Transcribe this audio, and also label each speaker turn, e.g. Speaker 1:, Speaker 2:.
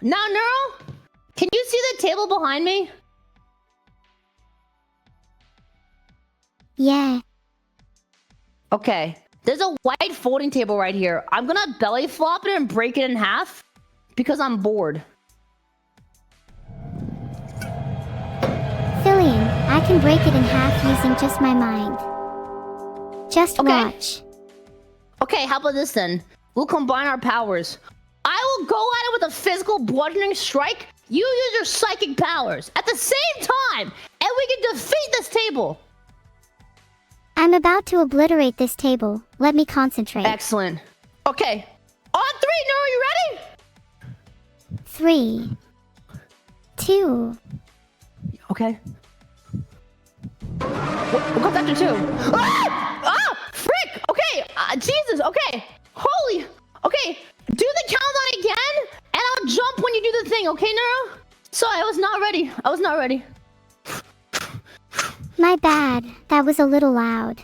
Speaker 1: Now, Neuro, can you see the table behind me?
Speaker 2: Yeah.
Speaker 1: Okay. There's a white folding table right here. I'm gonna belly flop it and break it in half because I'm bored.
Speaker 2: Filian, I can break it in half using just my mind. Just watch.
Speaker 1: Okay, how about this then? We'll combine our powers. I will go at it with a physical bludgeoning strike. You use your psychic powers at the same time, and we can defeat this table.
Speaker 2: I'm about to obliterate this table. Let me concentrate.
Speaker 1: Excellent. Okay. On 3, Neuro, you ready?
Speaker 2: 3, 2.
Speaker 1: Okay. What comes after 2? Ah! Ah! Frick! Okay! Jesus! Okay! Holy! Okay! Do the countdown again, and I'll jump when you do the thing, okay, Neuro? Sorry, I was not ready. I was not ready.
Speaker 2: My bad. That was a little loud.